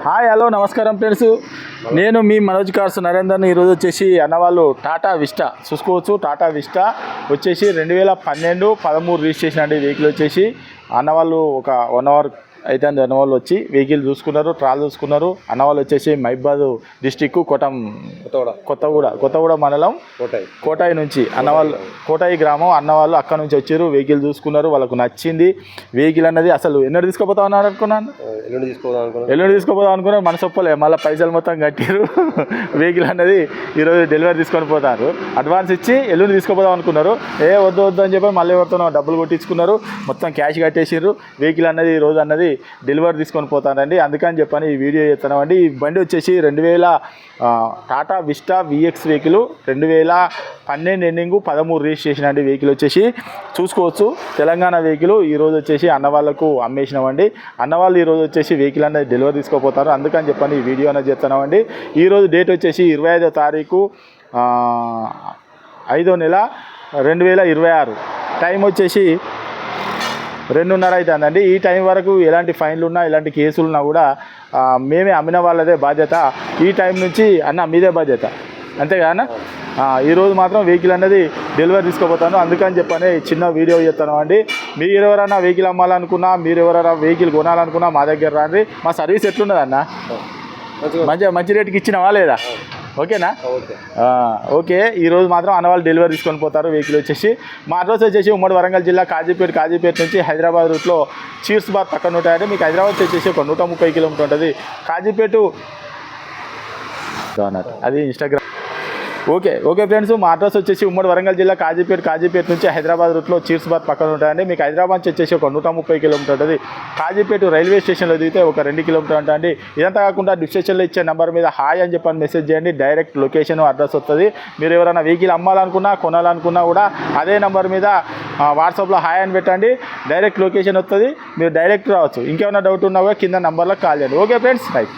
Hi hello నమస్కారం friends, నేను మీ Manoj cars నరేందర్ని. ఈరోజు వచ్చేసి అన్నవాళ్ళు టాటా విస్టా చూసుకోవచ్చు. టాటా విస్టా వచ్చేసి 2012-13 రిజిస్ట్రేషన్ అండి. వెహికల్ వచ్చేసి అన్నవాళ్ళు ఒక 1 అవర్ అయితే అన్నవాళ్ళు వచ్చి వెహికల్ చూసుకున్నారు, ట్రాల్ చూసుకున్నారు. అన్నవాళ్ళు వచ్చేసి మహిబాద్ డిస్టిక్ కొత్తగూడ మండలం కోటాయి నుంచి అన్నవాళ్ళు, కోటాయి గ్రామం అన్నవాళ్ళు అక్కడ నుంచి వచ్చారు. వెహికల్ చూసుకున్నారు, వాళ్ళకు నచ్చింది వెహికల్ అన్నది. అసలు ఎన్నడూ తీసుకుపోతా ఉన్నారు అనుకున్నాను, ఎల్లుండి తీసుకుపోదాం అనుకున్నారు. మన సొప్పలే మళ్ళీ పైసలు మొత్తం కట్టారు. వెహికల్ అన్నది ఈరోజు డెలివరీ తీసుకొని పోతారు. అడ్వాన్స్ ఇచ్చి ఎల్లుండి తీసుకుపోదాం అనుకున్నారు. వద్దు అని చెప్పి మళ్ళీ ఎవరితో డబ్బులు కొట్టించుకున్నారు. మొత్తం క్యాష్ కట్టేసారు. వెహికల్ అన్నది ఈరోజు అన్నది డెలివరీ తీసుకొని పోతానండి. అందుకని చెప్పని ఈ వీడియో చేస్తున్నామండి. ఈ బండి వచ్చేసి 2000 Tata vista vx vehicle 2012 ending 13 registration అండి. వెహికల్ వచ్చేసి చూసుకోవచ్చు, తెలంగాణ వెహికల్. ఈరోజు వచ్చేసి అన్నవాళ్ళకు అమ్మేసినామండి. అన్నవాళ్ళు ఈరోజు వచ్చేసి వెహికల్ అనేది డెలివరీ తీసుకోపోతారు. అందుకని చెప్పని ఈ వీడియో అనేది చేస్తున్నామండి. ఈరోజు డేట్ వచ్చేసి 25వ తారీఖు 5వ నెల 2026. టైం వచ్చేసి 2:30 అవుతుందండి. ఈ టైం వరకు ఎలాంటి ఫైన్లు ఉన్నా, ఎలాంటి కేసులు ఉన్నా కూడా మేమే అమ్మిన వాళ్ళదే బాధ్యత. ఈ టైం నుంచి అన్న మీదే బాధ్యత, అంతేగానా? ఈరోజు మాత్రం వెహికల్ అనేది డెలివరీ తీసుకోపోతాను. అందుకని చెప్పని చిన్న వీడియో చేస్తాను అండి. మీరు ఎవరైనా వెహికల్ అమ్మాలనుకున్నా, మీరు ఎవరైనా వెహికల్ కొనాలనుకున్నా మా దగ్గర రండి. మా సర్వీస్ ఎట్లున్నదన్న? మంచి రేటుకి ఇచ్చినావా లేదా? ఓకేనా? ఓకే. ఈరోజు మాత్రం అన్నవాళ్ళు డెలివరీ తీసుకొని పోతారు. వెహికల్ వచ్చేసి మా అడ్రస్ వచ్చేసి ఉమ్మడి వరంగల్ జిల్లా కాజీపేట నుంచి హైదరాబాద్ రూట్లో చీర్స్బాద్ పక్కన ఉంటాయండి. మీకు హైదరాబాద్ వచ్చేసి ఒక 130 కిలోమీటర్ ఉంటుంది. కాజీపేట అది ఇన్స్టాగ్రామ్. ఓకే ఫ్రెండ్స్, మా అడ్రస్ వచ్చేసి ఉమ్మడి వరంగల్ జిల్లా కాజీపేట నుంచి హైదరాబాద్ రూట్లో చీర్స్బాద్ పక్కన ఉంటాయండి. మీకు హైదరాబాద్ నుంచి వచ్చేసి ఒక 130 కిలోమీటర్ ఉంటుంది. కాజీపేట రైల్వే స్టేషన్లో దిగితే ఒక 2 కిలోమీటర్ ఉంటాయండి. ఇదంతా కాకుండా డిస్క్రిప్షన్లో ఇచ్చే నెంబర్ మీద హాయ్ అని చెప్పని మెసేజ్ చేయండి. డైరెక్ట్ లొకేషన్ అడ్రస్ వస్తుంది. మీరు ఎవరైనా వెహికల్ అమ్మాలనుకున్నా, కొనాలనుకున్నా కూడా అదే నెంబర్ మీద వాట్సాప్లో హాయ్ అని పెట్టండి. డైరెక్ట్ లొకేషన్ వస్తుంది, మీరు డైరెక్ట్ రావచ్చు. ఇంకేమైనా డౌట్ ఉన్నా కూడా కింద నెంబర్లో కాల్ చేయండి. Okay friends, right.